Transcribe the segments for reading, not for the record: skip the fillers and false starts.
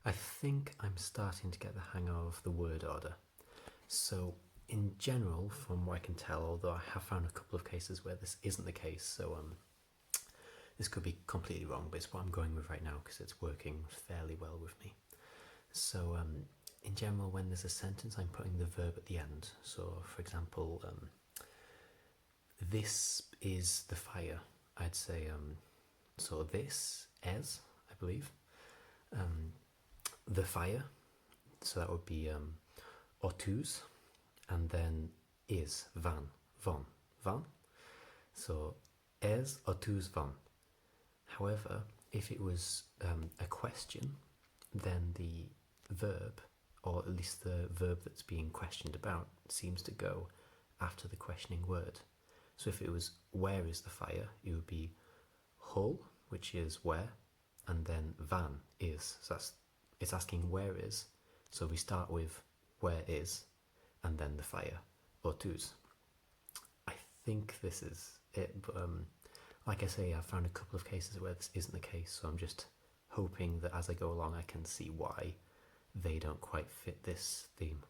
I think I'm starting to get the hang of the word order. So, in general, from what I can tell, although I have found a couple of cases where this isn't the case, so this could be completely wrong, but it's what I'm going with right now because it's working fairly well with me. So, in general, when there's a sentence, I'm putting the verb at the end. So, for example, this is the fire. I'd say, so this is, I believe, the fire. So that would be otus, and then is van. So es otus van. However, if it was a question, then the verb, or at least the verb that's being questioned about, seems to go after the questioning word. So if it was where is the fire, it would be hol, which is where, and then van is. So it's asking where is. So we start with where is, and then the fire, otus. I think this is it, but like I say, I've found a couple of cases where this isn't the case, so I'm just hoping that as I go along I can see why they don't quite fit this theme.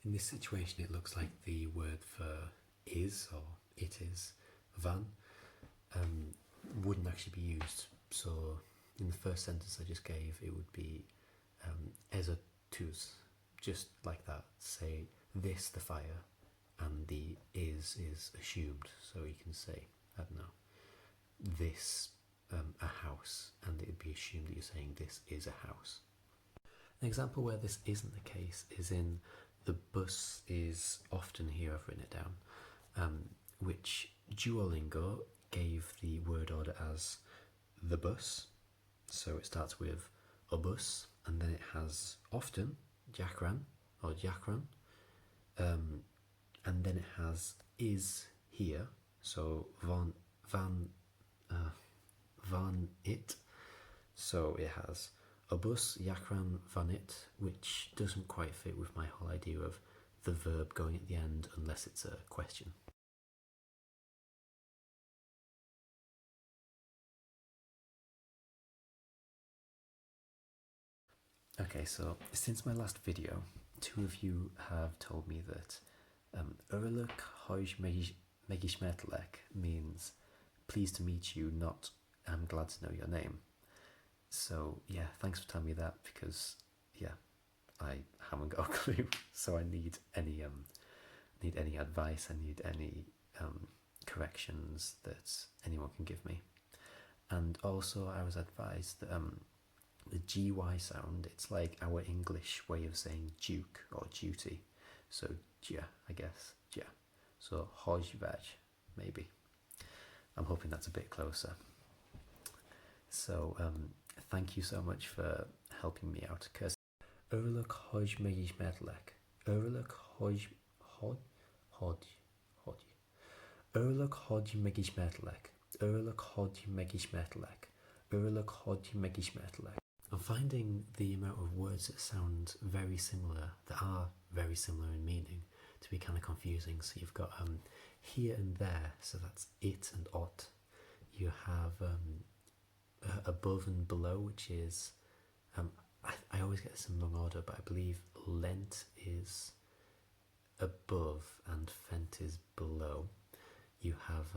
In this situation, it looks like the word for is, or it is, van, wouldn't actually be used. So in the first sentence I just gave, it would be ezotus, just like that. Say this, the fire, and the is assumed. So you can say, I don't know, this, a house, and it would be assumed that you're saying this is a house. An example where this isn't the case is in the bus is often here, I've written it down, which Duolingo gave the word order as the bus. So it starts with a bus, and then it has often jakran or jakran, and then it has is here. So van it. So it has a bus jakran van it, which doesn't quite fit with my whole idea of the verb going at the end unless it's a question. Okay, so since my last video, two of you have told me that Örülök, hogy megismertelek means pleased to meet you, not I'm glad to know your name. So yeah, thanks for telling me that, because yeah, I haven't got a clue. So I need any advice. I need any corrections that anyone can give me. And also, I was advised that the GY sound, it's like our English way of saying duke or duty. So ja, I guess, ja. So hojvaj, maybe. I'm hoping that's a bit closer. So thank you so much for helping me out. Örülök, hogy megismertelek. Örülök, hogy Örülök, hogy megismertelek. Örülök, hogy megismertelek. Örülök, hogy megismertelek. I'm finding the amount of words that sound very similar, that are very similar in meaning, to be kind of confusing. So you've got here and there, so that's it and ot. You have above and below, which is, I always get this in wrong order, but I believe lent is above and fent is below. You have,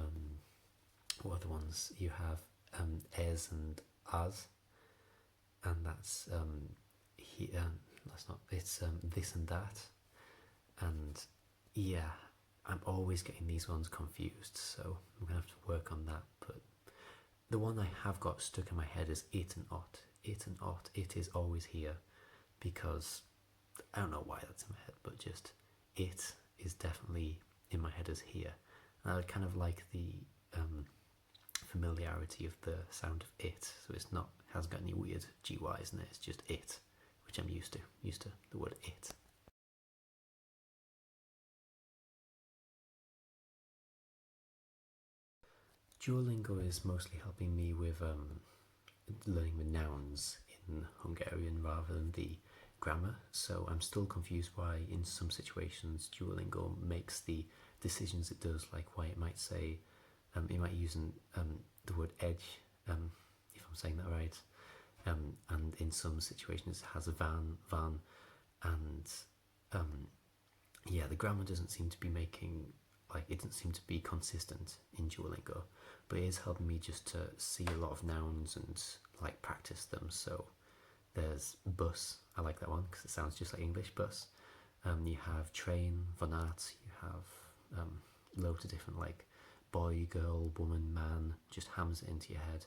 what are the ones? You have es and as, and that's that's not, it's this and that, and yeah, I'm always getting these ones confused, so I'm gonna have to work on that. But the one I have got stuck in my head is it and ot. It and ot. It is always here, because I don't know why that's in my head, but just it is definitely in my head as here. And I would kind of like the familiarity of the sound of it, so it's not, hasn't got any weird GYs in it, it's just it, which I'm used to the word it. Duolingo is mostly helping me with learning the nouns in Hungarian rather than the grammar, so I'm still confused why in some situations Duolingo makes the decisions it does, like why it might say, it might use the word edge, if I'm saying that right, and in some situations it has a van, and yeah, the grammar doesn't seem to be making, like, it doesn't seem to be consistent in Duolingo, but it is helping me just to see a lot of nouns and like practice them. So there's bus, I like that one because it sounds just like English, bus. You have train, vanat, you have loads of different, like boy, girl, woman, man, just hammers it into your head.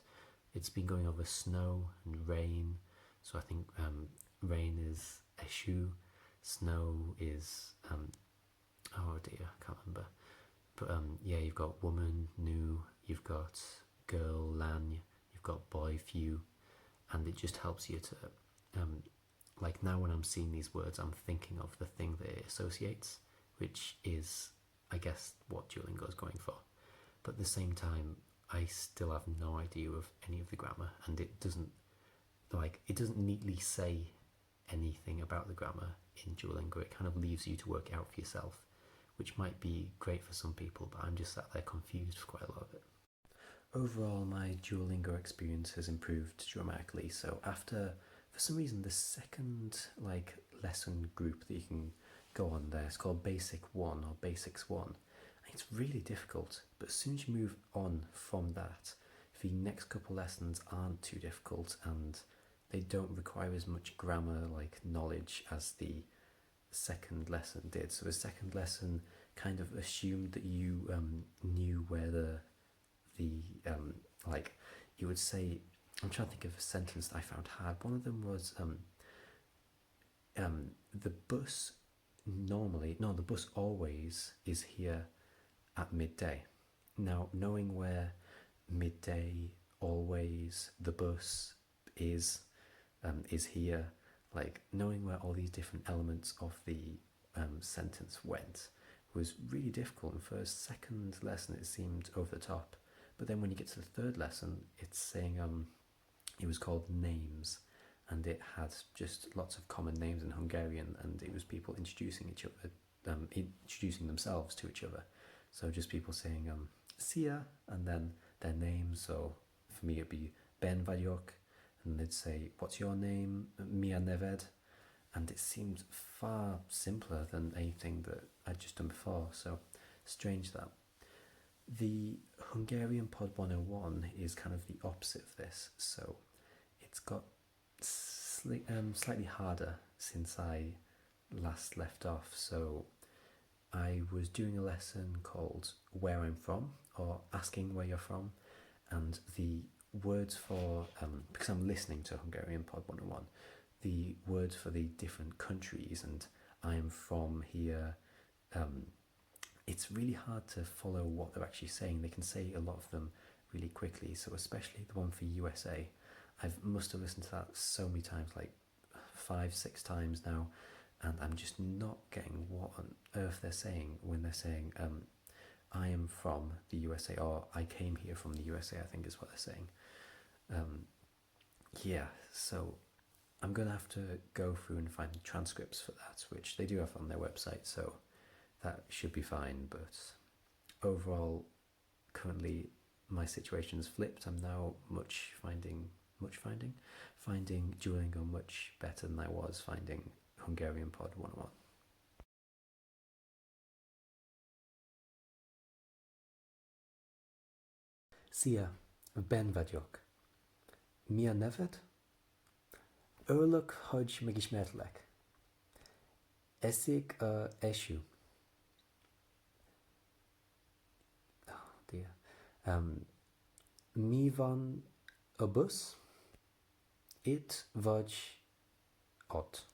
It's been going over snow and rain, so I think rain is eshu, snow is oh dear, I can't remember. But yeah, you've got woman, nu, you've got girl, lan, you've got boy, few, and it just helps you to, like now when I'm seeing these words, I'm thinking of the thing that it associates, which is, I guess, what Duolingo is going for. But at the same time, I still have no idea of any of the grammar, and it doesn't neatly say anything about the grammar in Duolingo. It kind of leaves you to work it out for yourself, which might be great for some people, but I'm just sat there confused for quite a lot of it. Overall, my Duolingo experience has improved dramatically. So after, for some reason, the second like lesson group that you can go on there, it's called Basic 1 or Basics 1. It's really difficult, but as soon as you move on from that, the next couple lessons aren't too difficult and they don't require as much grammar like knowledge as the second lesson did. So the second lesson kind of assumed that you knew where the like you would say. I'm trying to think of a sentence that I found hard. One of them was the bus the bus always is here at midday. Now, knowing where midday, always, the bus is here, like knowing where all these different elements of the sentence went was really difficult. And for a second lesson, it seemed over the top. But then when you get to the third lesson, it's saying it was called names, and it had just lots of common names in Hungarian, and it was people introducing each other, introducing themselves to each other. So just people saying Sia and then their name. So for me it'd be Ben Vagyok, and they'd say, what's your name? Mia Neved. And it seemed far simpler than anything that I'd just done before. So strange that. The Hungarian Pod 101 is kind of the opposite of this. So it's got slightly harder since I last left off. So I was doing a lesson called Where I'm From, or Asking Where You're From, and the words for, because I'm listening to Hungarian Pod 101, the words for the different countries, and I'm from here, it's really hard to follow what they're actually saying. They can say a lot of them really quickly, so especially the one for USA. I must have listened to that so many times, like 5-6 times now, and I'm just not getting what on earth they're saying when they're saying I am from the USA, or I came here from the USA, I think is what they're saying. Yeah, so I'm going to have to go through and find transcripts for that, which they do have on their website, so that should be fine. But overall, currently my situation's flipped. I'm now finding Duolingo much better than I was finding Hungarian Pod 101. Szia, Ben vagyok. Mi a neved? Örülök, hogy megismertlek. Eszik a eső. Oh dear. Mi van a busz? Itt vagy ott.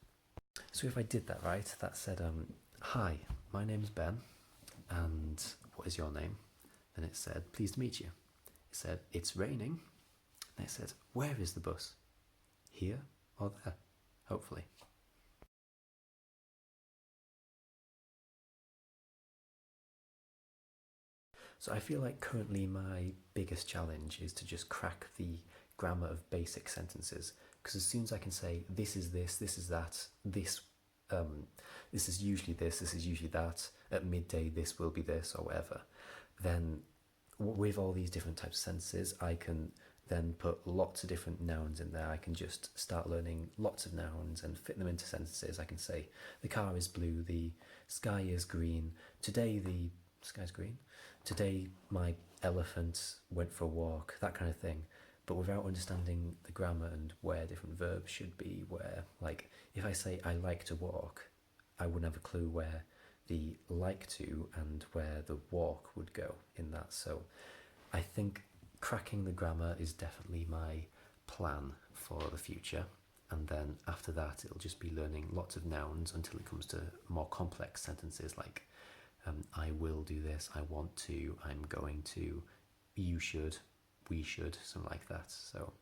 So if I did that right, that said, hi, my name's Ben, and what is your name? Then it said, pleased to meet you. It said, it's raining. And it said, where is the bus? Here or there? Hopefully. So I feel like currently my biggest challenge is to just crack the grammar of basic sentences, Because as soon as I can say this is that, this is usually this is usually that, at midday this will be this, or whatever, then with all these different types of sentences, I can then put lots of different nouns in there. I can just start learning lots of nouns and fit them into sentences. I can say the car is blue, the sky is green, today the sky's green, today my elephant went for a walk, that kind of thing. But without understanding the grammar and where different verbs should be, where, like, if I say I like to walk, I wouldn't have a clue where the like to and where the walk would go in that. So I think cracking the grammar is definitely my plan for the future. And then after that, it'll just be learning lots of nouns until it comes to more complex sentences like I will do this, I want to, I'm going to, you should, we should, something like that. So